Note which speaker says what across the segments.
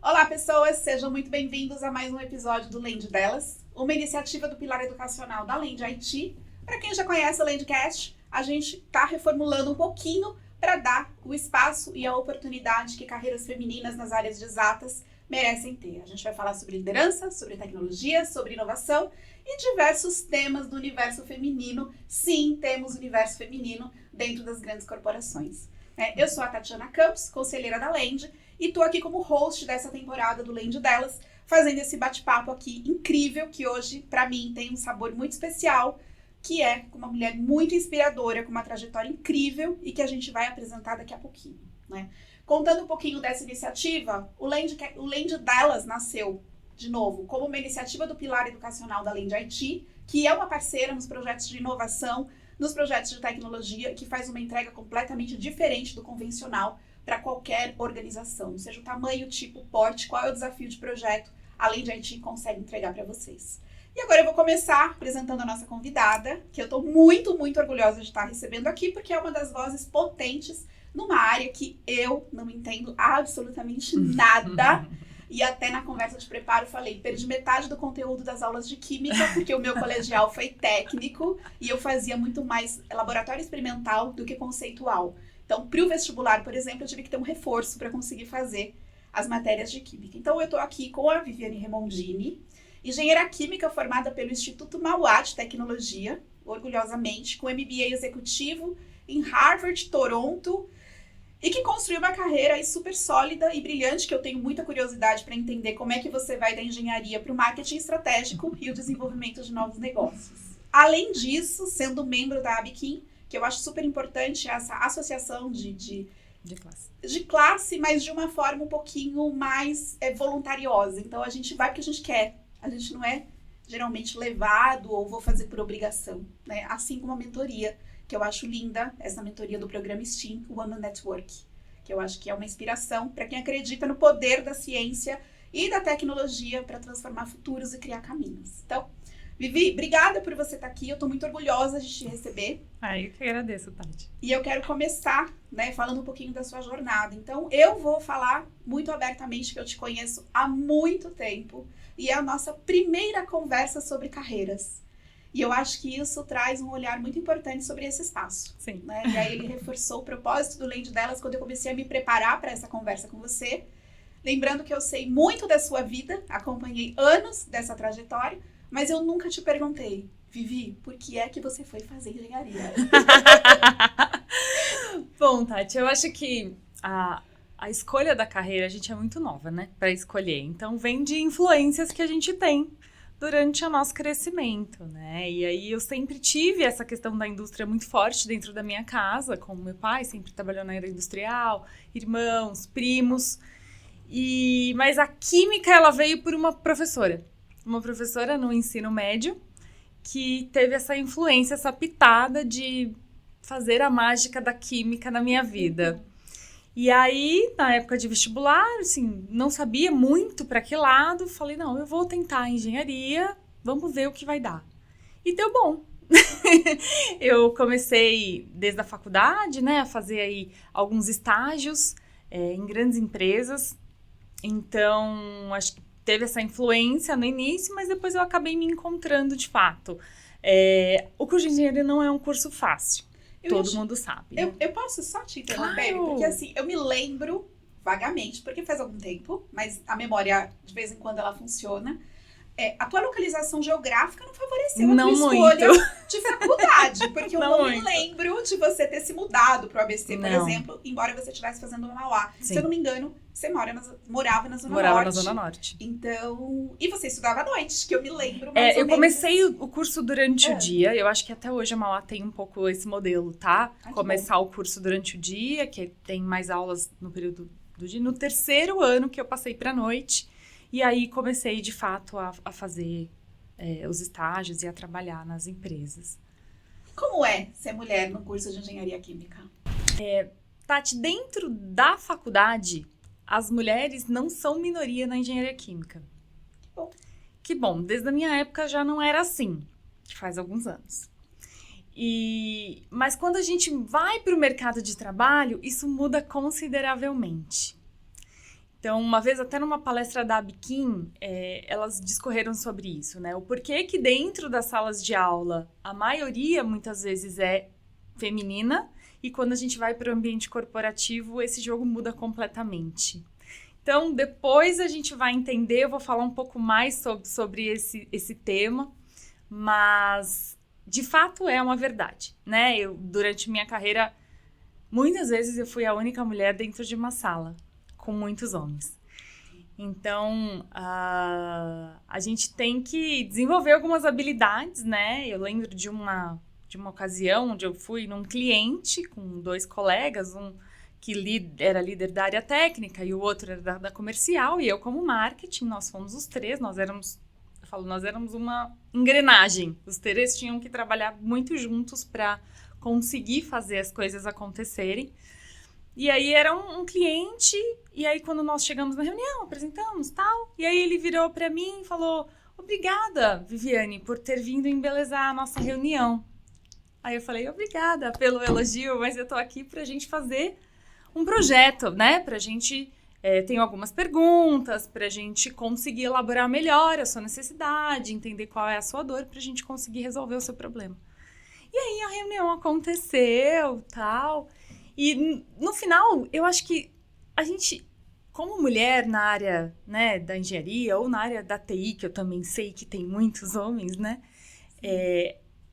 Speaker 1: Olá, pessoas! Sejam muito bem-vindos a mais um episódio do Land Delas, uma iniciativa do Pilar Educacional da Land IT. Para quem já conhece a Landcast, a gente está reformulando um pouquinho para dar o espaço e a oportunidade que carreiras femininas nas áreas de exatas merecem ter. A gente vai falar sobre liderança, sobre tecnologia, sobre inovação e diversos temas do universo feminino. Sim, temos universo feminino dentro das grandes corporações. Eu sou a Tatiana Campos, conselheira da Land, e estou aqui como host dessa temporada do Land Delas, fazendo esse bate-papo aqui incrível, que hoje, para mim, tem um sabor muito especial, que é com uma mulher muito inspiradora, com uma trajetória incrível e que a gente vai apresentar daqui a pouquinho, né? Contando um pouquinho dessa iniciativa, o Land Delas nasceu, de novo, como uma iniciativa do Pilar Educacional da Land IT, que é uma parceira nos projetos de inovação, nos projetos de tecnologia, que faz uma entrega completamente diferente do convencional para qualquer organização. Seja o tamanho, tipo, porte, qual é o desafio de projeto, a Land IT consegue entregar para vocês. E agora eu vou começar apresentando a nossa convidada, que eu estou muito, muito orgulhosa de estar recebendo aqui, porque é uma das vozes potentes numa área que eu não entendo absolutamente nada. E até na conversa de preparo falei, perdi metade do conteúdo das aulas de química, porque o meu colegial foi técnico e eu fazia muito mais laboratório experimental do que conceitual. Então, para o vestibular, por exemplo, eu tive que ter um reforço para conseguir fazer as matérias de química. Então, eu estou aqui com a Viviane Remondini, engenheira química formada pelo Instituto Mauá de Tecnologia, orgulhosamente, com MBA executivo em Harvard, Toronto, e que construiu uma carreira aí super sólida e brilhante, que eu tenho muita curiosidade para entender como é que você vai da engenharia para o marketing estratégico e o desenvolvimento de novos negócios. Além disso, sendo membro da Abiquim, que eu acho super importante essa associação de classe, mas de uma forma um pouquinho mais voluntariosa. Então, a gente vai porque a gente quer. A gente não é geralmente levado ou vou fazer por obrigação, né? Assim como a mentoria, que eu acho linda, essa mentoria do programa STEAM, o Women Network, que eu acho que é uma inspiração para quem acredita no poder da ciência e da tecnologia para transformar futuros e criar caminhos. Então, Vivi, obrigada por você estar aqui, eu estou muito orgulhosa de te receber.
Speaker 2: Eu que agradeço, Tati.
Speaker 1: E eu quero começar, né, falando um pouquinho da sua jornada. Então, eu vou falar muito abertamente que eu te conheço há muito tempo e é a nossa primeira conversa sobre carreiras. E eu acho que isso traz um olhar muito importante sobre esse espaço.
Speaker 2: Sim.
Speaker 1: Né? E aí ele reforçou o propósito do Land Delas quando eu comecei a me preparar para essa conversa com você. Lembrando que eu sei muito da sua vida, acompanhei anos dessa trajetória, mas eu nunca te perguntei, Vivi, por que é que você foi fazer engenharia?
Speaker 2: Bom, Tati, eu acho que a escolha da carreira, a gente é muito nova, né, para escolher. Então, vem de influências que a gente tem durante o nosso crescimento, né? E aí eu sempre tive essa questão da indústria muito forte dentro da minha casa, como meu pai sempre trabalhou na área industrial, irmãos, primos. Mas a química, ela veio por uma professora no ensino médio, que teve essa influência, essa pitada de fazer a mágica da química na minha vida. E aí, na época de vestibular, assim, não sabia muito para que lado, falei, não, eu vou tentar engenharia, vamos ver o que vai dar. E deu bom. Eu comecei desde a faculdade, né, a fazer aí alguns estágios em grandes empresas. Então, acho que teve essa influência no início, mas depois eu acabei me encontrando de fato. O curso de engenharia não é um curso fácil. Todo mundo sabe. Né?
Speaker 1: Eu posso só te interromper? Claro. Porque assim, eu me lembro vagamente, porque faz algum tempo, mas a memória, de vez em quando, ela funciona. A tua localização geográfica não favoreceu a tua escolha de faculdade, porque eu não me lembro de você ter se mudado para o ABC, por exemplo, embora você estivesse fazendo uma Mauá. Se eu não me engano, você morava na Zona Norte.
Speaker 2: Morava na Zona Norte.
Speaker 1: Então, e você estudava à noite, que eu me lembro mais ou menos.
Speaker 2: Eu comecei o curso durante o dia, eu acho que até hoje a Mauá tem um pouco esse modelo, tá? Começar o curso durante o dia, que tem mais aulas no período do dia. No terceiro ano que eu passei para a noite, e aí comecei, de fato, a fazer os estágios e a trabalhar nas empresas.
Speaker 1: Como é ser mulher no curso de engenharia química?
Speaker 2: Tati, dentro da faculdade, as mulheres não são minoria na engenharia química. Que bom, desde a minha época já não era assim, que faz alguns anos. Mas quando a gente vai para o mercado de trabalho, isso muda consideravelmente. Então, uma vez, até numa palestra da Abiquim, elas discorreram sobre isso, né? O porquê que dentro das salas de aula, a maioria, muitas vezes, é feminina, e quando a gente vai para o ambiente corporativo, esse jogo muda completamente. Então, depois a gente vai entender, eu vou falar um pouco mais sobre esse tema, mas, de fato, é uma verdade, né? Durante minha carreira, muitas vezes eu fui a única mulher dentro de uma sala, com muitos homens. Então, a gente tem que desenvolver algumas habilidades, né? Eu lembro de uma ocasião onde eu fui num cliente com 2 colegas, um que era líder da área técnica e o outro era da comercial, e eu como marketing, nós fomos os 3, nós éramos uma engrenagem. Os 3 tinham que trabalhar muito juntos para conseguir fazer as coisas acontecerem. E aí era um cliente, e aí quando nós chegamos na reunião, apresentamos, tal, e aí ele virou para mim e falou: obrigada, Viviane, por ter vindo embelezar a nossa reunião. Aí eu falei: obrigada pelo elogio, mas eu tô aqui pra gente fazer um projeto, né? Pra gente, tem algumas perguntas, pra gente conseguir elaborar melhor a sua necessidade, entender qual é a sua dor, pra gente conseguir resolver o seu problema. E aí a reunião aconteceu, tal. E no final, eu acho que a gente, como mulher na área, né, da engenharia ou na área da TI, que eu também sei que tem muitos homens, né?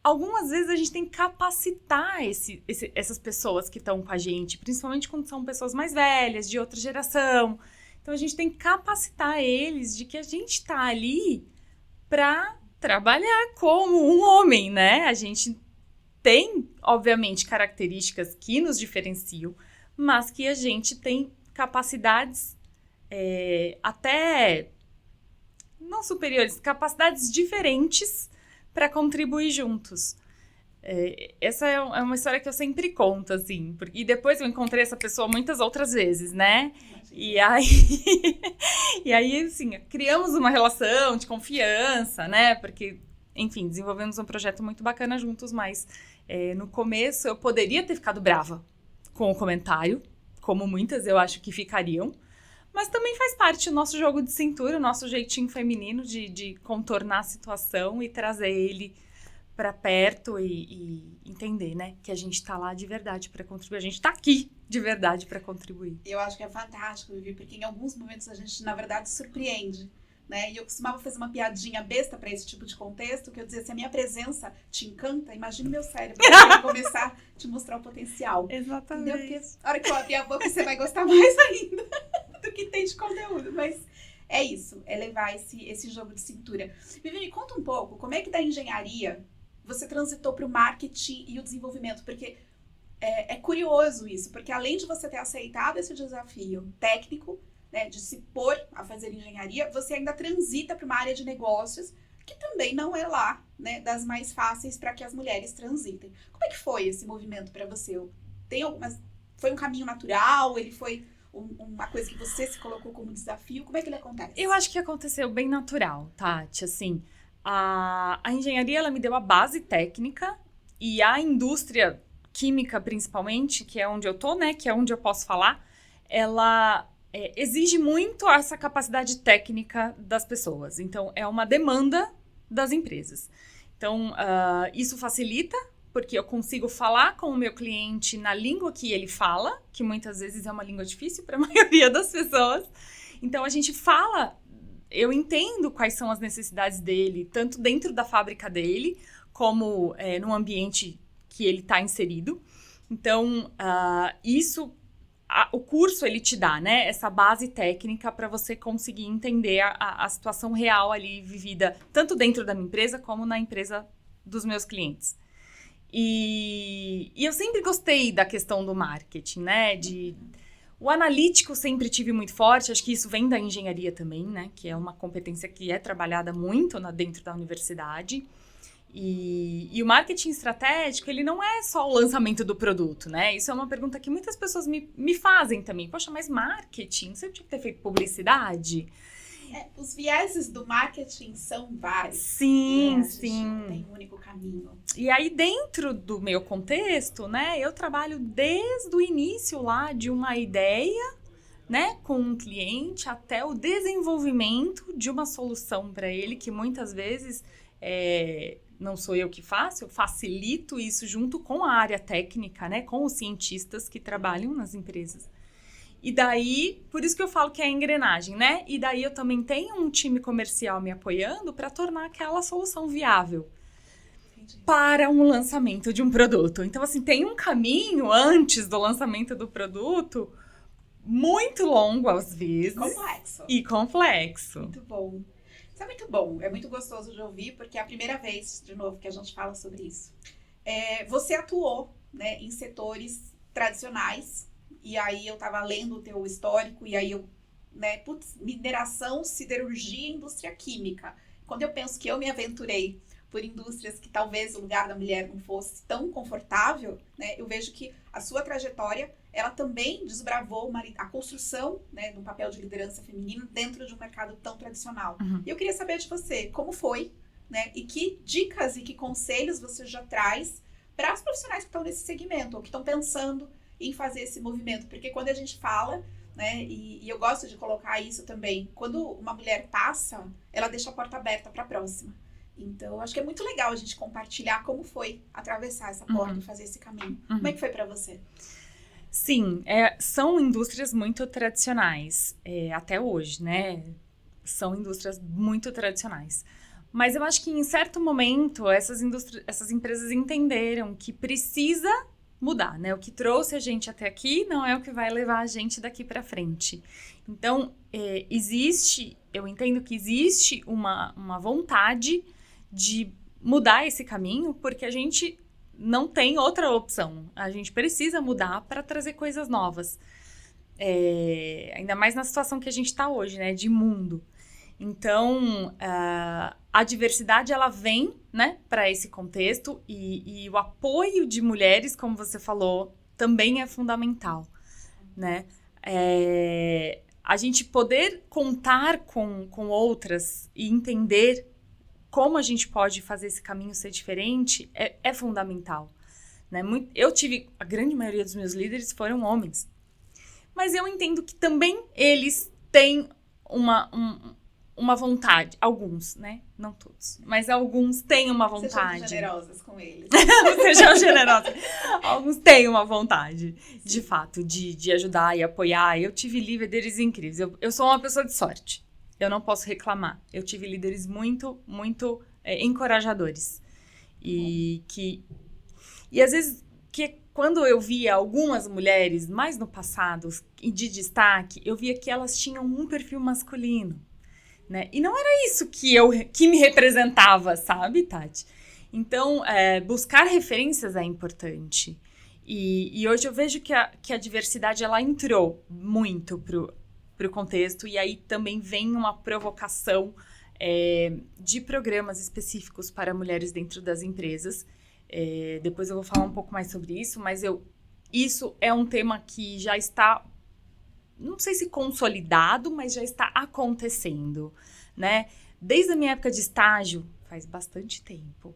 Speaker 2: Algumas vezes a gente tem que capacitar essas pessoas que estão com a gente, principalmente quando são pessoas mais velhas, de outra geração. Então a gente tem que capacitar eles de que a gente está ali para trabalhar como um homem, né? A gente tem, obviamente, características que nos diferenciam, mas que a gente tem capacidades até não superiores, capacidades diferentes para contribuir juntos. Essa é uma história que eu sempre conto, assim, e depois eu encontrei essa pessoa muitas outras vezes, né? E aí, assim, criamos uma relação de confiança, né? Porque, enfim, desenvolvemos um projeto muito bacana juntos, mas no começo eu poderia ter ficado brava com o comentário, como muitas eu acho que ficariam, mas também faz parte do nosso jogo de cintura, o nosso jeitinho feminino de contornar a situação e trazer ele para perto e entender, né, que a gente tá lá de verdade para contribuir, a gente tá aqui de verdade para contribuir.
Speaker 1: Eu acho que é fantástico, Vivi, porque em alguns momentos a gente, na verdade, surpreende, né? E eu costumava fazer uma piadinha besta para esse tipo de contexto, que eu dizia: se a minha presença te encanta, imagine meu cérebro começar a te mostrar o potencial.
Speaker 2: Exatamente.
Speaker 1: Entendeu? Porque a hora que eu abrir a boca, você vai gostar mais ainda do que tem de conteúdo. Mas é isso, é levar esse jogo de cintura. Vivi, me conta um pouco, como é que da engenharia você transitou para o marketing e o desenvolvimento? Porque é curioso isso, porque além de você ter aceitado esse desafio técnico, né, de se pôr a fazer engenharia, você ainda transita para uma área de negócios que também não é lá, né, das mais fáceis para que as mulheres transitem. Como é que foi esse movimento para você? Foi um caminho natural? Ele foi uma coisa que você se colocou como desafio? Como é que ele acontece?
Speaker 2: Eu acho que aconteceu bem natural, Tati, assim. A engenharia, ela me deu a base técnica, e a indústria química, principalmente, que é onde eu tô, né, que é onde eu posso falar, ela exige muito essa capacidade técnica das pessoas. Então, é uma demanda das empresas. Então, isso facilita, porque eu consigo falar com o meu cliente na língua que ele fala, que muitas vezes é uma língua difícil para a maioria das pessoas. Então, a gente fala, eu entendo quais são as necessidades dele, tanto dentro da fábrica dele, como no ambiente que ele está inserido. Então, o curso, ele te dá, né, essa base técnica para você conseguir entender a situação real ali vivida, tanto dentro da minha empresa, como na empresa dos meus clientes. E eu sempre gostei da questão do marketing, né, o analítico sempre tive muito forte, acho que isso vem da engenharia também, né, que é uma competência que é trabalhada muito dentro da universidade. E o marketing estratégico, ele não é só o lançamento do produto, né? Isso é uma pergunta que muitas pessoas me fazem também. Poxa, mas marketing? Você tinha que ter feito publicidade?
Speaker 1: Os vieses do marketing são vários.
Speaker 2: Sim,
Speaker 1: né?
Speaker 2: sim.
Speaker 1: Não tem um único caminho.
Speaker 2: E aí, dentro do meu contexto, né? Eu trabalho desde o início lá de uma ideia né, com um cliente até o desenvolvimento de uma solução para ele, que muitas vezes não sou eu que faço, eu facilito isso junto com a área técnica, né, com os cientistas que trabalham nas empresas. E daí, por isso que eu falo que é a engrenagem, né? E daí eu também tenho um time comercial me apoiando para tornar aquela solução viável. Entendi. Para um lançamento de um produto. Então, assim, tem um caminho antes do lançamento do produto muito longo, às vezes. E complexo.
Speaker 1: Muito bom. Isso é muito bom. É muito gostoso de ouvir, porque é a primeira vez, de novo, que a gente fala sobre isso. Você atuou, né, em setores tradicionais, e aí eu tava lendo o teu histórico, e aí mineração, siderurgia e indústria química. Quando eu penso que eu me aventurei por indústrias que talvez o lugar da mulher não fosse tão confortável, né, eu vejo que a sua trajetória, ela também desbravou a construção, né, de um papel de liderança feminino dentro de um mercado tão tradicional.
Speaker 2: Uhum.
Speaker 1: E eu queria saber de você, como foi, né, e que dicas e que conselhos você já traz para as profissionais que estão nesse segmento, ou que estão pensando em fazer esse movimento. Porque quando a gente fala, né, e eu gosto de colocar isso também, quando uma mulher passa, ela deixa a porta aberta para a próxima. Então, eu acho que é muito legal a gente compartilhar como foi atravessar essa porta e fazer esse caminho. Como é que foi para você?
Speaker 2: Sim, são indústrias muito tradicionais, até hoje, né? São indústrias muito tradicionais. Mas eu acho que em certo momento, essas empresas entenderam que precisa mudar, né? O que trouxe a gente até aqui não é o que vai levar a gente daqui para frente. Então, eu entendo que existe uma vontade de mudar esse caminho, porque a gente não tem outra opção. A gente precisa mudar para trazer coisas novas. Ainda mais na situação que a gente está hoje, né? De mundo. Então, a diversidade, ela vem, né, para esse contexto e o apoio de mulheres, como você falou, também é fundamental, né? A gente poder contar com outras e entender como a gente pode fazer esse caminho ser diferente é fundamental, né? A grande maioria dos meus líderes foram homens, mas eu entendo que também eles têm uma vontade, alguns, né? Não todos, mas alguns têm uma vontade.
Speaker 1: Sejam generosas com eles.
Speaker 2: Sejam generosas. Alguns têm uma vontade, de fato, de ajudar e apoiar. Eu tive líderes incríveis. Eu sou uma pessoa de sorte. Eu não posso reclamar. Eu tive líderes muito, muito encorajadores. E às vezes, quando eu via algumas mulheres, mais no passado, de destaque, eu via que elas tinham um perfil masculino. Né? E não era isso que me representava, sabe, Tati? Então, buscar referências é importante. E hoje eu vejo que a diversidade, ela entrou muito pro contexto, e aí também vem uma provocação de programas específicos para mulheres dentro das empresas. Depois eu vou falar um pouco mais sobre isso, mas isso é um tema que já está, não sei se consolidado, mas já está acontecendo, né? Desde a minha época de estágio, faz bastante tempo,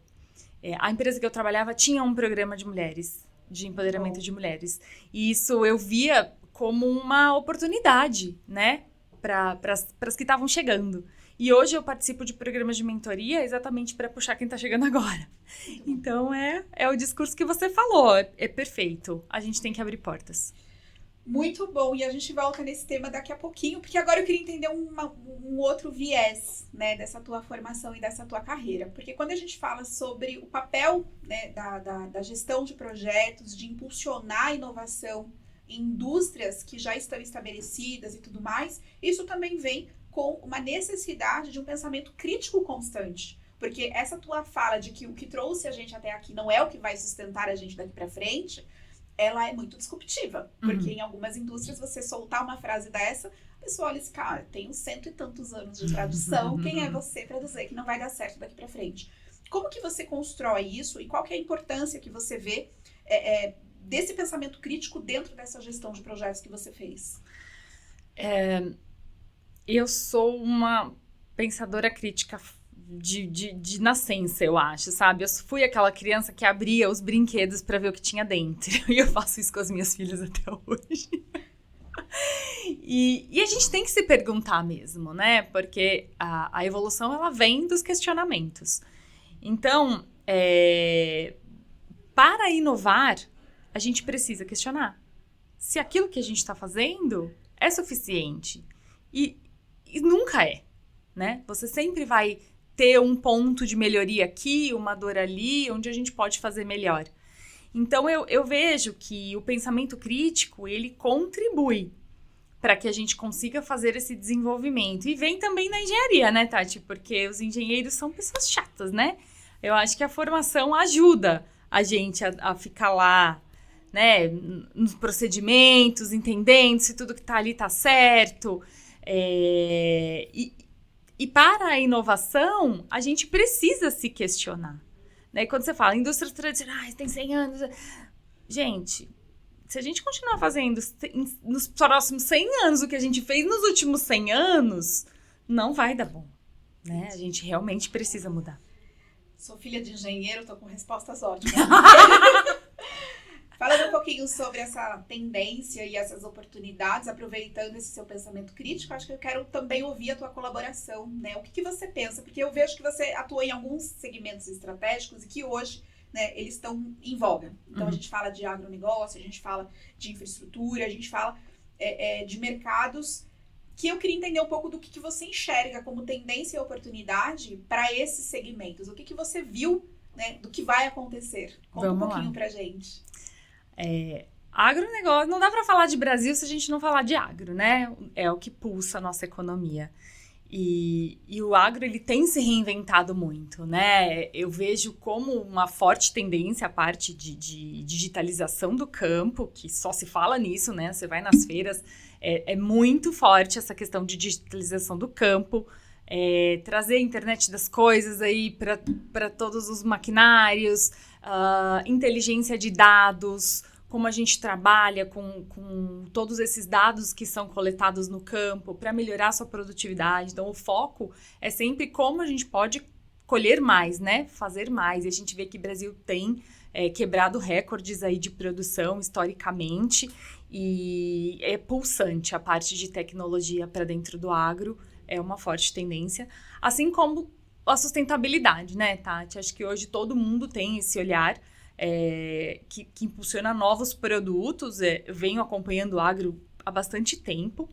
Speaker 2: a empresa que eu trabalhava tinha um programa de mulheres, de empoderamento de mulheres. E isso eu via como uma oportunidade, né? Para as que estavam chegando. E hoje eu participo de programas de mentoria exatamente para puxar quem está chegando agora. Então, é o discurso que você falou, é perfeito. A gente tem que abrir portas.
Speaker 1: Muito bom, e a gente volta nesse tema daqui a pouquinho, porque agora eu queria entender um outro viés, né, dessa tua formação e dessa tua carreira. Porque quando a gente fala sobre o papel, né, da gestão de projetos, de impulsionar a inovação em indústrias que já estão estabelecidas e tudo mais, isso também vem com uma necessidade de um pensamento crítico constante. Porque essa tua fala de que o que trouxe a gente até aqui não é o que vai sustentar a gente daqui para frente, ela é muito disruptiva, porque em algumas indústrias você soltar uma frase dessa, a pessoa olha e diz, cara, tenho 100 e tantos anos de tradução, quem é você para dizer que não vai dar certo daqui para frente? Como que você constrói isso e qual que é a importância que você vê desse pensamento crítico dentro dessa gestão de projetos que você fez?
Speaker 2: Eu sou uma pensadora crítica de nascença, eu acho, sabe? Eu fui aquela criança que abria os brinquedos para ver o que tinha dentro. E eu faço isso com as minhas filhas até hoje. E a gente tem que se perguntar mesmo, né? Porque a evolução, ela vem dos questionamentos. Então, para inovar, a gente precisa questionar se aquilo que a gente está fazendo é suficiente. E nunca é, né? Você sempre vai ter um ponto de melhoria aqui, uma dor ali, onde a gente pode fazer melhor. Então, eu vejo que o pensamento crítico, ele contribui para que a gente consiga fazer esse desenvolvimento. E vem também na engenharia, né, Tati? Porque os engenheiros são pessoas chatas, né? Eu acho que a formação ajuda a gente a ficar lá, né, nos procedimentos, entendendo se tudo que está ali está certo. E para a inovação, a gente precisa se questionar. Né? Quando você fala, indústrias tradicionais, tem 100 anos... Gente, se a gente continuar fazendo nos próximos 100 anos o que a gente fez nos últimos 100 anos, não vai dar bom. Né? A gente realmente precisa mudar.
Speaker 1: Sou filha de engenheiro, tô com respostas ótimas. Falando um pouquinho sobre essa tendência e essas oportunidades, aproveitando esse seu pensamento crítico, acho que eu quero também ouvir a tua colaboração, né? O que você pensa? Porque eu vejo que você atua em alguns segmentos estratégicos e que hoje, né, eles estão em voga. Então, a gente fala de agronegócio, a gente fala de infraestrutura, a gente fala de mercados, que eu queria entender um pouco do que você enxerga como tendência e oportunidade para esses segmentos. O que você viu, né, do que vai acontecer? Conta um pouquinho pra gente.
Speaker 2: Agronegócio, não dá para falar de Brasil se a gente não falar de agro, né? É o que pulsa a nossa economia. E o agro, ele tem se reinventado muito, né? Eu vejo como uma forte tendência a parte de digitalização do campo, que só se fala nisso, né? Você vai nas feiras, é muito forte essa questão de digitalização do campo, trazer a internet das coisas aí para todos os maquinários, inteligência de dados, como a gente trabalha com todos esses dados que são coletados no campo para melhorar a sua produtividade. Então, o foco é sempre como a gente pode colher mais, né? Fazer mais. E a gente vê que o Brasil tem quebrado recordes aí de produção historicamente e é pulsante a parte de tecnologia para dentro do agro. É uma forte tendência. Assim como a sustentabilidade, né, Tati? Acho que hoje todo mundo tem esse olhar que impulsiona novos produtos. Eu venho acompanhando o agro há bastante tempo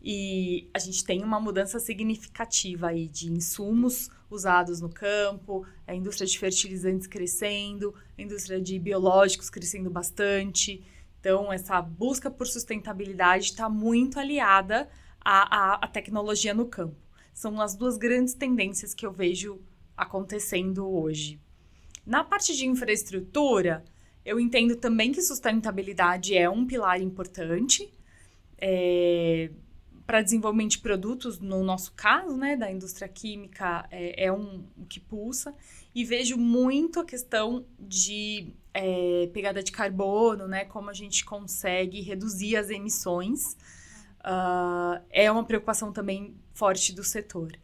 Speaker 2: e a gente tem uma mudança significativa aí de insumos usados no campo, a indústria de fertilizantes crescendo, a indústria de biológicos crescendo bastante. Então, essa busca por sustentabilidade está muito aliada à tecnologia no campo. São as duas grandes tendências que eu vejo acontecendo hoje. Na parte de infraestrutura, eu entendo também que sustentabilidade é um pilar importante para desenvolvimento de produtos, no nosso caso, né, da indústria química, o que pulsa. E vejo muito a questão de pegada de carbono, né, como a gente consegue reduzir as emissões. É uma preocupação também forte do setor.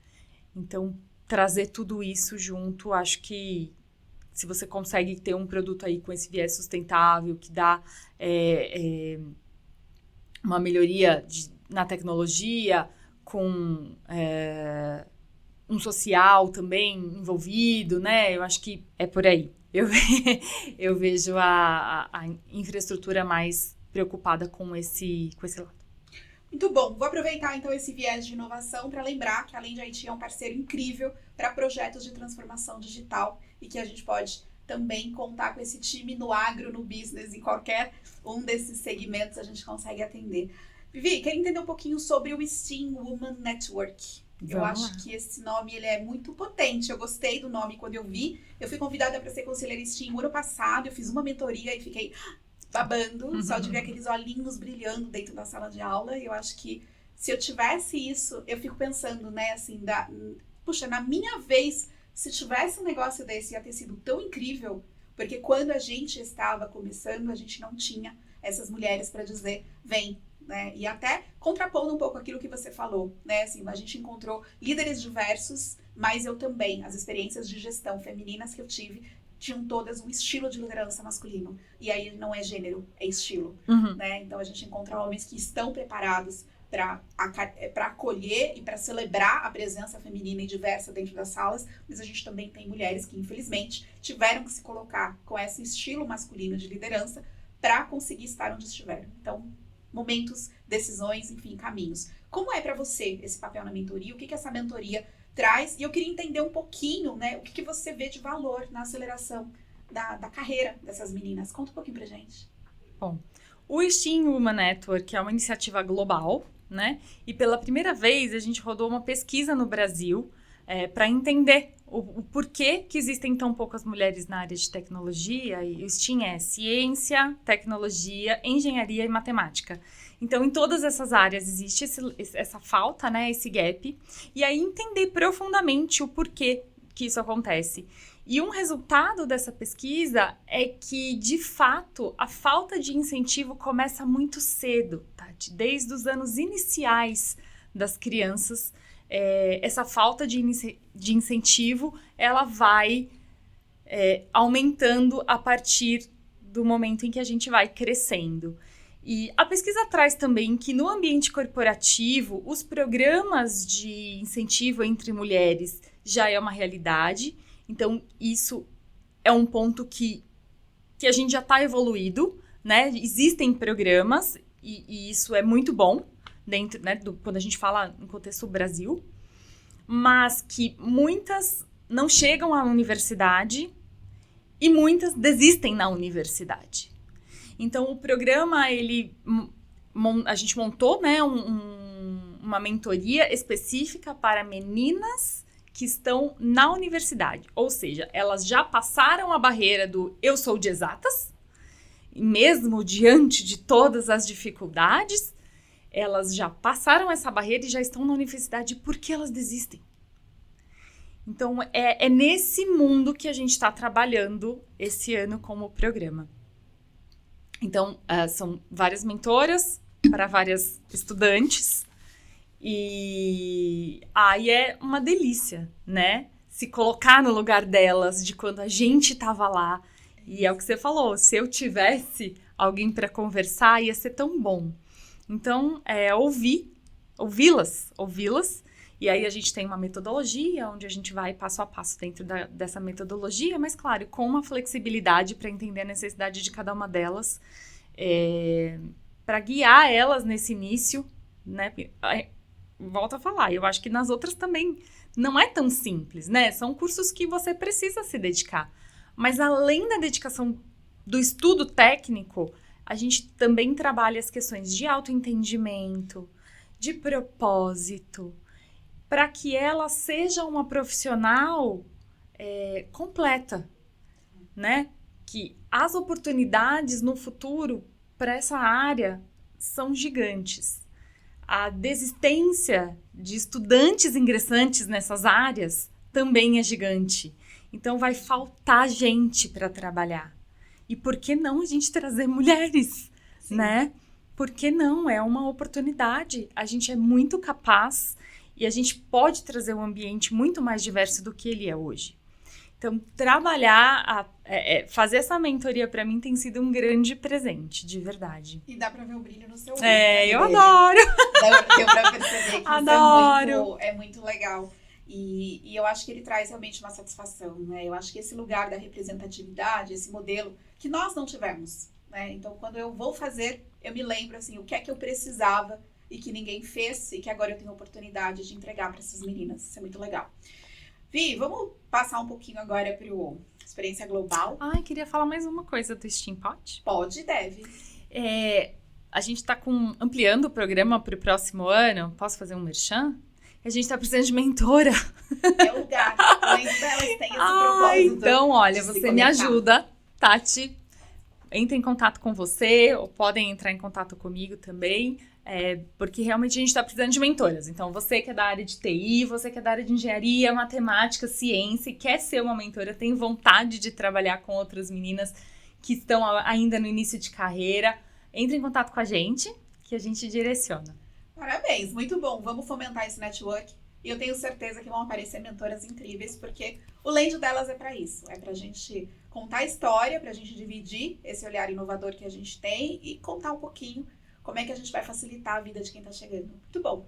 Speaker 2: Então, trazer tudo isso junto, acho que se você consegue ter um produto aí com esse viés sustentável, que dá uma melhoria na tecnologia, com um social também envolvido, né? Eu acho que é por aí. Eu vejo a infraestrutura mais preocupada com esse lado.
Speaker 1: Muito bom. Vou aproveitar, então, esse viés de inovação para lembrar que a Lende IT é um parceiro incrível para projetos de transformação digital e que a gente pode também contar com esse time no agro, no business, em qualquer um desses segmentos a gente consegue atender. Vivi, queria entender um pouquinho sobre o STEAM Woman Network. Eu acho que esse nome ele é muito potente. Eu gostei do nome quando eu vi. Eu fui convidada para ser conselheira STEAM no ano passado. Eu fiz uma mentoria e fiquei babando, só de ver aqueles olhinhos brilhando dentro da sala de aula. E eu acho que se eu tivesse isso, eu fico pensando, né, assim, puxa, na minha vez, se tivesse um negócio desse, ia ter sido tão incrível, porque quando a gente estava começando, a gente não tinha essas mulheres para dizer, vem, né, e até contrapondo um pouco aquilo que você falou, né, assim, a gente encontrou líderes diversos, mas eu também, as experiências de gestão femininas que eu tive, tinham todas um estilo de liderança masculino. E aí não é gênero, é estilo. Né? Então a gente encontra homens que estão preparados para acolher e para celebrar a presença feminina e diversa dentro das salas, mas a gente também tem mulheres que, infelizmente, tiveram que se colocar com esse estilo masculino de liderança para conseguir estar onde estiveram. Então, momentos, decisões, enfim, caminhos. Como é para você esse papel na mentoria? O que essa mentoria traz? E eu queria entender um pouquinho, né, o que você vê de valor na aceleração da carreira dessas meninas. Conta um pouquinho pra gente.
Speaker 2: Bom, o Steam Woman Network é uma iniciativa global, né? E pela primeira vez a gente rodou uma pesquisa no Brasil para entender o porquê que existem tão poucas mulheres na área de tecnologia. E o STEAM é ciência, tecnologia, engenharia e matemática. Então, em todas essas áreas existe essa falta, né? Esse gap. E aí entender profundamente o porquê que isso acontece. E um resultado dessa pesquisa é que, de fato, a falta de incentivo começa muito cedo, Tati. Desde os anos iniciais das crianças, essa falta de incentivo, ela vai aumentando a partir do momento em que a gente vai crescendo. E a pesquisa traz também que no ambiente corporativo, os programas de incentivo entre mulheres já é uma realidade. Então, isso é um ponto que a gente já está evoluído, né? Existem programas e isso é muito bom, dentro, né, quando a gente fala em contexto Brasil, mas que muitas não chegam à universidade e muitas desistem na universidade. Então, o programa, a gente montou, né, uma mentoria específica para meninas que estão na universidade. Ou seja, elas já passaram a barreira do eu sou de exatas, mesmo diante de todas as dificuldades, elas já passaram essa barreira e já estão na universidade porque elas desistem. Então, é nesse mundo que a gente está trabalhando esse ano como programa. Então, são várias mentoras para várias estudantes. E aí é uma delícia, né? Se colocar no lugar delas, de quando a gente estava lá. E é o que você falou, se eu tivesse alguém para conversar, ia ser tão bom. Então, ouvi-las. E aí a gente tem uma metodologia, onde a gente vai passo a passo dentro dessa metodologia, mas claro, com uma flexibilidade para entender a necessidade de cada uma delas, para guiar elas nesse início, né? Volto a falar, eu acho que nas outras também não é tão simples, né? São cursos que você precisa se dedicar. Mas além da dedicação do estudo técnico, a gente também trabalha as questões de autoentendimento, de propósito, para que ela seja uma profissional completa, né? Que as oportunidades no futuro para essa área são gigantes. A desistência de estudantes ingressantes nessas áreas também é gigante. Então, vai faltar gente para trabalhar. E por que não a gente trazer mulheres, Sim. né? Por que não? É uma oportunidade. A gente é muito capaz e a gente pode trazer um ambiente muito mais diverso do que ele é hoje. Então, fazer essa mentoria para mim tem sido um grande presente, de verdade.
Speaker 1: E dá para ver o brilho no seu olho.
Speaker 2: Eu adoro!
Speaker 1: Deu para perceber que adoro. Isso é muito legal. E eu acho que ele traz realmente uma satisfação, né? Eu acho que esse lugar da representatividade, esse modelo que nós não tivemos, né? Então, quando eu vou fazer, eu me lembro, assim, o que é que eu precisava e que ninguém fez e que agora eu tenho a oportunidade de entregar para essas meninas. Isso é muito legal. Vi, vamos passar um pouquinho agora para o Experiência Global.
Speaker 2: Queria falar mais uma coisa do Steampot.
Speaker 1: Pode e deve.
Speaker 2: A gente está ampliando o programa para o próximo ano. Posso fazer um merchan? A gente está precisando de mentora.
Speaker 1: É o lugar. Além delas, tem esse propósito.
Speaker 2: Então, olha, você me ajuda, Tati. Entre em contato com você, ou podem entrar em contato comigo também. Porque realmente a gente está precisando de mentoras. Então, você que é da área de TI, você que é da área de engenharia, matemática, ciência, e quer ser uma mentora, tem vontade de trabalhar com outras meninas que estão ainda no início de carreira, entre em contato com a gente, que a gente direciona.
Speaker 1: Parabéns, muito bom. Vamos fomentar esse network. E eu tenho certeza que vão aparecer mentoras incríveis, porque o Land delas é para isso. É pra gente contar a história, pra gente dividir esse olhar inovador que a gente tem e contar um pouquinho como é que a gente vai facilitar a vida de quem tá chegando. Muito bom.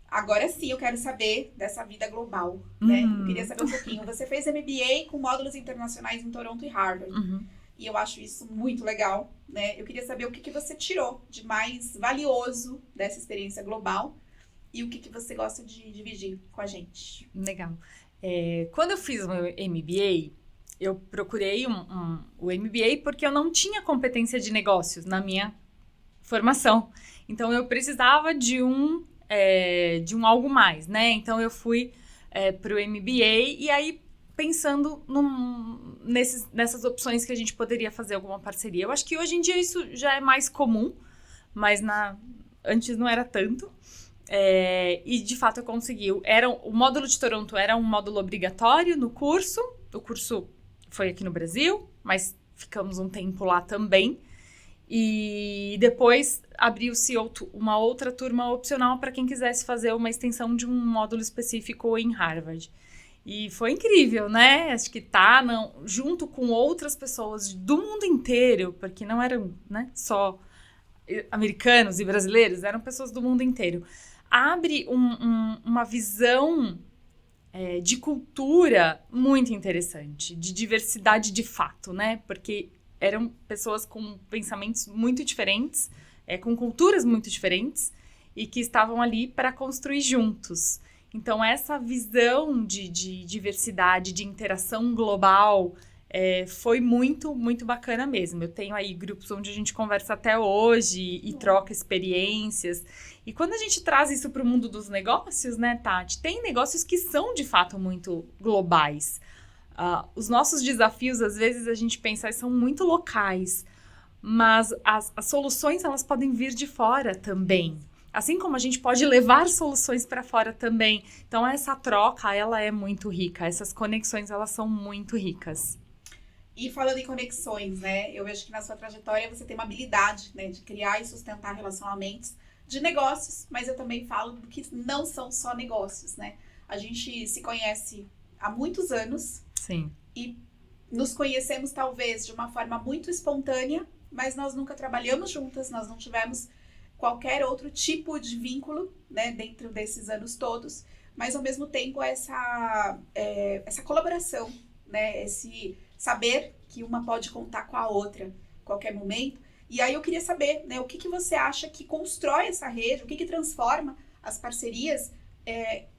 Speaker 1: Agora sim, eu quero saber dessa vida global, né? Eu queria saber um pouquinho. Você fez MBA com módulos internacionais em Toronto e Harvard. E eu acho isso muito legal, né? Eu queria saber o que você tirou de mais valioso dessa experiência global e o que você gosta de dividir com a gente.
Speaker 2: Legal. Quando eu fiz o meu MBA, eu procurei o MBA porque eu não tinha competência de negócios na minha formação. Então, eu precisava de um algo mais, né? Então, eu fui para o MBA e aí pensando nessas opções que a gente poderia fazer alguma parceria. Eu acho que hoje em dia isso já é mais comum, mas antes não era tanto. E de fato eu consegui. O módulo de Toronto era um módulo obrigatório no curso. O curso foi aqui no Brasil, mas ficamos um tempo lá também. E depois abriu-se uma outra turma opcional para quem quisesse fazer uma extensão de um módulo específico em Harvard. E foi incrível, né? Acho que junto com outras pessoas do mundo inteiro, porque não eram, né, só americanos e brasileiros, eram pessoas do mundo inteiro. Abre uma visão de cultura muito interessante, de diversidade de fato, né? Porque eram pessoas com pensamentos muito diferentes, com culturas muito diferentes, e que estavam ali para construir juntos. Então, essa visão de diversidade, de interação global, foi muito, muito bacana mesmo. Eu tenho aí grupos onde a gente conversa até hoje e troca experiências. E quando a gente traz isso para o mundo dos negócios, né, Tati? Tem negócios que são, de fato, muito globais. Os nossos desafios, às vezes, a gente pensa, são muito locais. Mas as soluções, elas podem vir de fora também. Assim como a gente pode levar soluções para fora também. Então, essa troca, ela é muito rica. Essas conexões, elas são muito ricas.
Speaker 1: E falando em conexões, né? Eu vejo que na sua trajetória você tem uma habilidade, né, de criar e sustentar relacionamentos de negócios, mas eu também falo que não são só negócios, né? A gente se conhece há muitos anos.
Speaker 2: Sim.
Speaker 1: E nos conhecemos talvez de uma forma muito espontânea, mas nós nunca trabalhamos juntas, nós não tivemos qualquer outro tipo de vínculo, né, dentro desses anos todos, mas ao mesmo tempo essa colaboração, né, esse saber que uma pode contar com a outra a qualquer momento. E aí eu queria saber, né, o que você acha que constrói essa rede, o que transforma as parcerias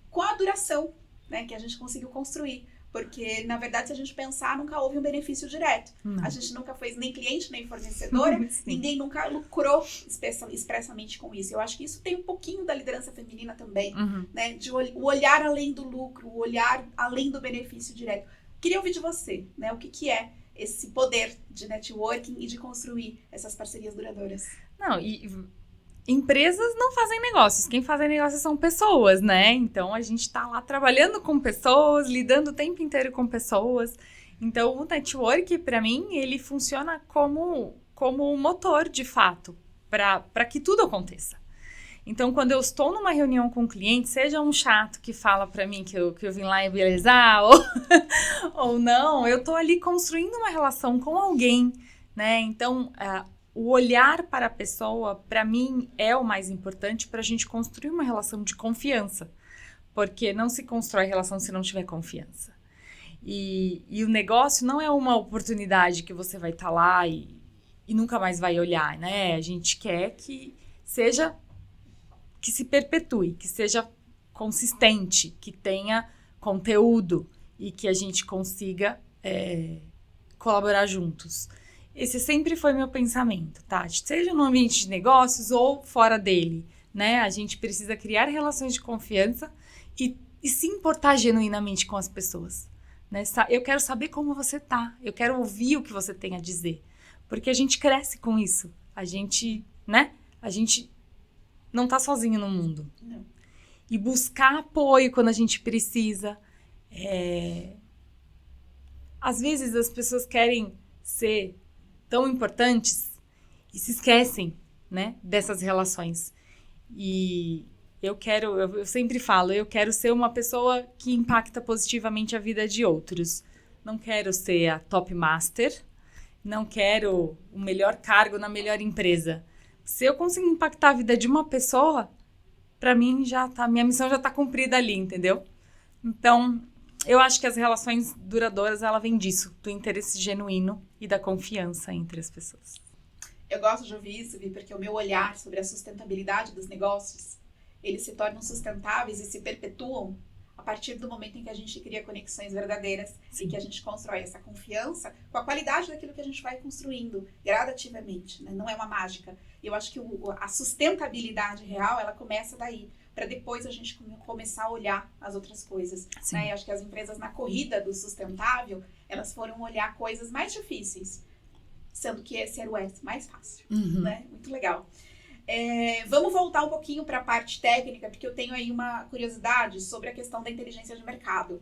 Speaker 1: com a duração, né, que a gente conseguiu construir. Porque, na verdade, se a gente pensar, nunca houve um benefício direto.
Speaker 2: Não.
Speaker 1: A gente nunca foi nem cliente, nem fornecedora. Ninguém nunca lucrou expressamente com isso. Eu acho que isso tem um pouquinho da liderança feminina também. Né? O olhar além do lucro, o olhar além do benefício direto. Queria ouvir de você, né? O que é esse poder de networking e de construir essas parcerias duradouras?
Speaker 2: Não, empresas não fazem negócios, quem fazem negócios são pessoas, né? Então, a gente tá lá trabalhando com pessoas, lidando o tempo inteiro com pessoas. Então, o network, para mim, ele funciona como um motor, de fato, para que tudo aconteça. Então, quando eu estou numa reunião com um cliente, seja um chato que fala para mim que eu vim lá embelezar ou não, eu tô ali construindo uma relação com alguém, né? Então, o olhar para a pessoa, para mim, é o mais importante para a gente construir uma relação de confiança. Porque não se constrói relação se não tiver confiança. E o negócio não é uma oportunidade que você vai estar lá e nunca mais vai olhar, né? A gente quer que se perpetue, que seja consistente, que tenha conteúdo e que a gente consiga colaborar juntos. Esse sempre foi meu pensamento, tá? Seja no ambiente de negócios ou fora dele, né? A gente precisa criar relações de confiança e se importar genuinamente com as pessoas, né? Eu quero saber como você tá, eu quero ouvir o que você tem a dizer, porque a gente cresce com isso. A gente, né? A gente não tá sozinho no mundo.
Speaker 1: Não.
Speaker 2: E buscar apoio quando a gente precisa. Às vezes as pessoas querem ser tão importantes e se esquecem, né, dessas relações. E Eu sempre falo, eu quero ser uma pessoa que impacta positivamente a vida de outros. Não quero ser a top master, não quero o melhor cargo na melhor empresa. Se eu conseguir impactar a vida de uma pessoa, para mim minha missão já tá cumprida ali, entendeu? Então, eu acho que as relações duradouras, ela vem disso, do interesse genuíno e da confiança entre as pessoas.
Speaker 1: Eu gosto de ouvir isso, Vi, porque o meu olhar sobre a sustentabilidade dos negócios, eles se tornam sustentáveis e se perpetuam a partir do momento em que a gente cria conexões verdadeiras e que a gente constrói essa confiança com a qualidade daquilo que a gente vai construindo gradativamente, né? Não é uma mágica. Eu acho que a sustentabilidade real, ela começa daí, para depois a gente começar a olhar as outras coisas. Né? Eu acho que as empresas na corrida do sustentável, elas foram olhar coisas mais difíceis, sendo que esse era o S mais fácil. Né? Muito legal. Vamos voltar um pouquinho para a parte técnica, porque eu tenho aí uma curiosidade sobre a questão da inteligência de mercado.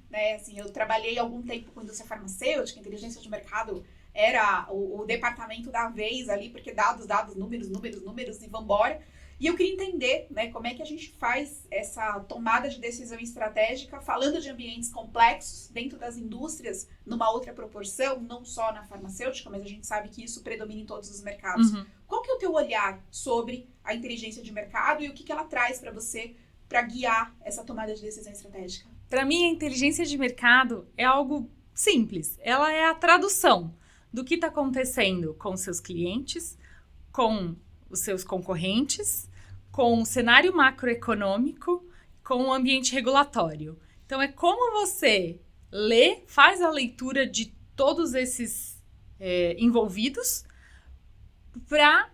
Speaker 1: Né? Assim, eu trabalhei algum tempo com indústria farmacêutica, inteligência de mercado era o departamento da vez ali, porque dados, números e vambora. E eu queria entender, né, como é que a gente faz essa tomada de decisão estratégica, falando de ambientes complexos dentro das indústrias, numa outra proporção, não só na farmacêutica, mas a gente sabe que isso predomina em todos os mercados. Qual que é o teu olhar sobre a inteligência de mercado e o que ela traz para você para guiar essa tomada de decisão estratégica?
Speaker 2: Para mim, a inteligência de mercado é algo simples. Ela é a tradução do que está acontecendo com seus clientes, com os seus concorrentes, com o cenário macroeconômico, com o ambiente regulatório. Então, é como você faz a leitura de todos esses envolvidos para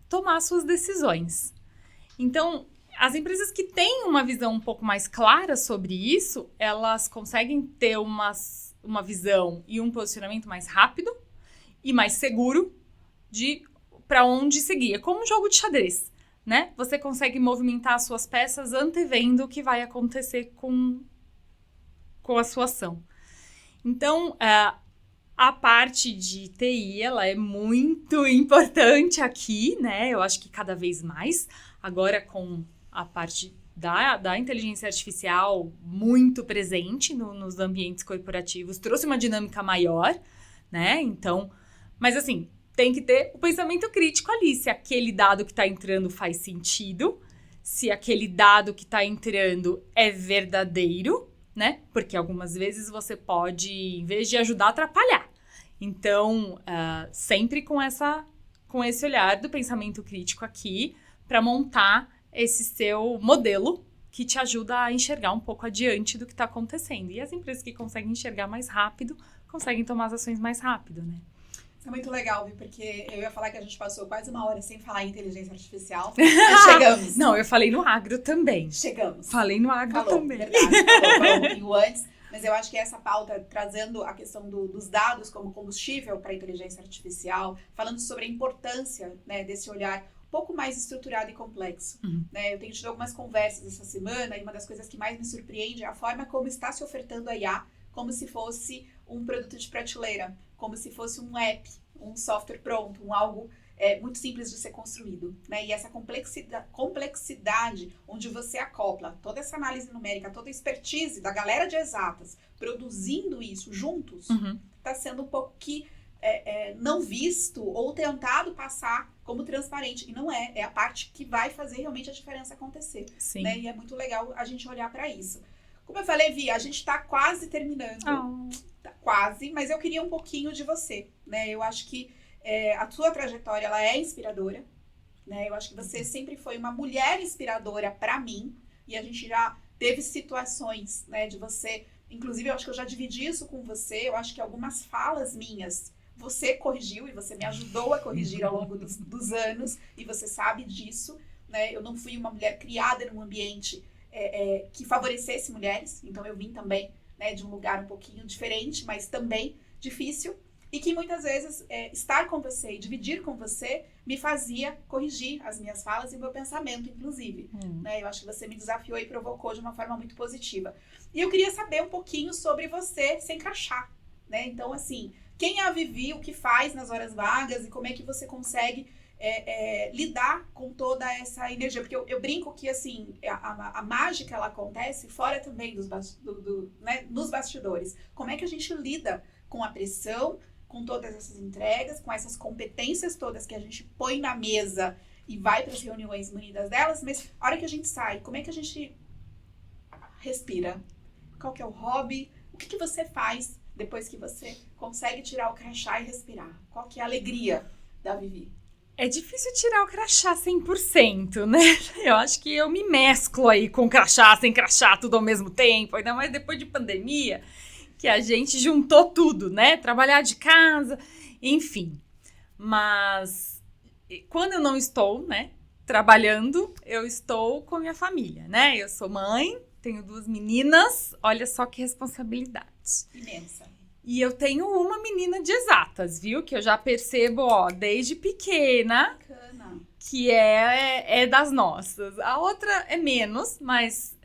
Speaker 2: tomar suas decisões. Então, as empresas que têm uma visão um pouco mais clara sobre isso, elas conseguem ter uma visão e um posicionamento mais rápido e mais seguro de para onde seguir. É como um jogo de xadrez, né? Você consegue movimentar as suas peças antevendo o que vai acontecer com a sua ação. Então, a parte de TI, ela é muito importante aqui, né? Eu acho que cada vez mais. Agora, com a parte da inteligência artificial muito presente nos ambientes corporativos, trouxe uma dinâmica maior, né? Então, mas assim, tem que ter o pensamento crítico ali, se aquele dado que está entrando faz sentido, se aquele dado que está entrando é verdadeiro, né? Porque algumas vezes você pode, em vez de ajudar, atrapalhar. Então, sempre com esse olhar do pensamento crítico aqui, para montar esse seu modelo que te ajuda a enxergar um pouco adiante do que está acontecendo. E as empresas que conseguem enxergar mais rápido, conseguem tomar as ações mais rápido, né?
Speaker 1: Isso é muito legal, viu? Porque eu ia falar que a gente passou quase uma hora sem falar em inteligência artificial. Mas chegamos.
Speaker 2: Não, eu falei no agro também.
Speaker 1: Chegamos.
Speaker 2: Falei no agro também.
Speaker 1: Verdade, falou um pouquinho antes. Mas eu acho que essa pauta, trazendo a questão dos dados como combustível para a inteligência artificial, falando sobre a importância, né, desse olhar um pouco mais estruturado e complexo. Né? Eu tenho tido algumas conversas essa semana e uma das coisas que mais me surpreende é a forma como está se ofertando a IA como se fosse um produto de prateleira, como se fosse um app, um software pronto, algo muito simples de ser construído. Né? E essa complexidade onde você acopla toda essa análise numérica, toda a expertise da galera de exatas, produzindo isso juntos, está sendo um pouco que não visto ou tentado passar como transparente. E não é a parte que vai fazer realmente a diferença acontecer.
Speaker 2: Sim.
Speaker 1: Né? E é muito legal a gente olhar para isso. Como eu falei, Vi, a gente está quase terminando. Tá quase, mas eu queria um pouquinho de você. Né? Eu acho que a tua trajetória ela é inspiradora. Né? Eu acho que você sempre foi uma mulher inspiradora para mim. E a gente já teve situações, né, de você... Inclusive, eu acho que eu já dividi isso com você. Eu acho que algumas falas minhas você corrigiu e você me ajudou a corrigir ao longo dos anos. E você sabe disso. Né? Eu não fui uma mulher criada num ambiente que favorecesse mulheres. Então, eu vim também, né, de um lugar um pouquinho diferente, mas também difícil. E que muitas vezes estar com você e dividir com você me fazia corrigir as minhas falas e o meu pensamento, inclusive. Né? Eu acho que você me desafiou e provocou de uma forma muito positiva. E eu queria saber um pouquinho sobre você se encaixar. Né? Então, assim, quem é a Vivi, o que faz nas horas vagas e como é que você consegue lidar com toda essa energia. Porque eu brinco que, assim, a mágica, ela acontece fora também né, nos bastidores. Como é que a gente lida com a pressão, com todas essas entregas, com essas competências todas que a gente põe na mesa e vai para as reuniões munidas delas, mas a hora que a gente sai, como é que a gente respira? Qual que é o hobby? O que você faz depois que você consegue tirar o crachá e respirar? Qual que é a alegria da Vivi?
Speaker 2: É difícil tirar o crachá 100%, né? Eu acho que eu me mesclo aí com crachá, sem crachá, tudo ao mesmo tempo. Ainda mais depois de pandemia, que a gente juntou tudo, né? Trabalhar de casa, enfim. Mas quando eu não estou, né, trabalhando, eu estou com a minha família, né? Eu sou mãe, tenho 2 meninas, olha só que responsabilidade.
Speaker 1: Imensa.
Speaker 2: E eu tenho uma menina de exatas, viu? Que eu já percebo, ó, desde pequena,
Speaker 1: Bacana.
Speaker 2: que é das nossas. A outra é menos, mas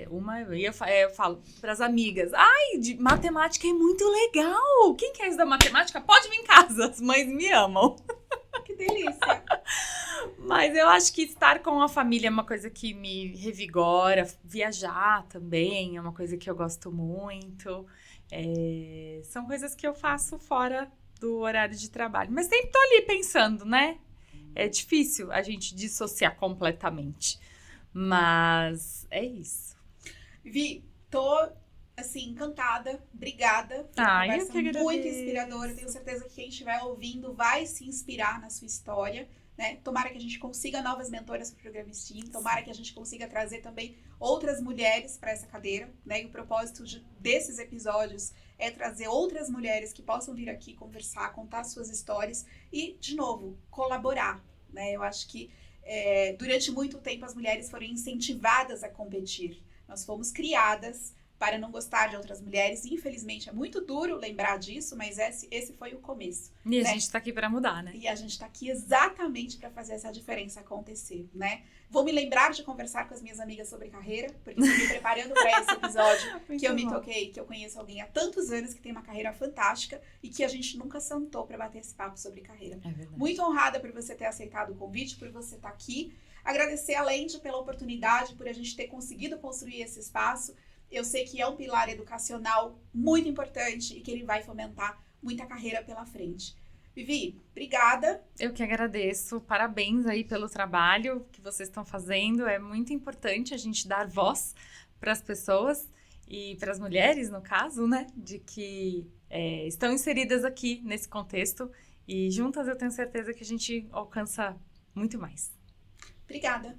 Speaker 2: eu falo para as amigas, ai, de matemática é muito legal. Quem quer estudar matemática pode vir em casa, as mães me amam.
Speaker 1: Que delícia.
Speaker 2: Mas eu acho que estar com a família é uma coisa que me revigora. Viajar também é uma coisa que eu gosto muito. São coisas que eu faço fora do horário de trabalho. Mas sempre tô ali pensando, né? É difícil a gente dissociar completamente. Mas é isso.
Speaker 1: Vi, tô, assim, encantada. Obrigada. Foi uma
Speaker 2: Eu que
Speaker 1: conversa
Speaker 2: agradeço.
Speaker 1: muito inspiradora. Tenho certeza que quem estiver ouvindo vai se inspirar na sua história, né? Tomara que a gente consiga novas mentoras para o programa STEAM. Tomara que a gente consiga trazer também outras mulheres para essa cadeira, né? E o propósito desses episódios é trazer outras mulheres que possam vir aqui conversar, contar suas histórias e, de novo, colaborar, né? Eu acho que durante muito tempo as mulheres foram incentivadas a competir. Nós fomos criadas para não gostar de outras mulheres. Infelizmente, é muito duro lembrar disso, mas esse foi o começo.
Speaker 2: E
Speaker 1: né?
Speaker 2: a gente tá aqui para mudar, né?
Speaker 1: E a gente tá aqui exatamente para fazer essa diferença acontecer, né? Vou me lembrar de conversar com as minhas amigas sobre carreira, porque estou me preparando para esse episódio que eu me toquei, que eu conheço alguém há tantos anos que tem uma carreira fantástica e que a gente nunca sentou para bater esse papo sobre carreira.
Speaker 2: É verdade.
Speaker 1: Muito honrada por você ter aceitado o convite, por você estar aqui. Agradecer a Lendi pela oportunidade, por a gente ter conseguido construir esse espaço. Eu sei que é um pilar educacional muito importante e que ele vai fomentar muita carreira pela frente. Vivi, obrigada.
Speaker 2: Eu que agradeço. Parabéns aí pelo trabalho que vocês estão fazendo. É muito importante a gente dar voz para as pessoas e para as mulheres, no caso, né? De que estão inseridas aqui nesse contexto. E juntas eu tenho certeza que a gente alcança muito mais.
Speaker 1: Obrigada.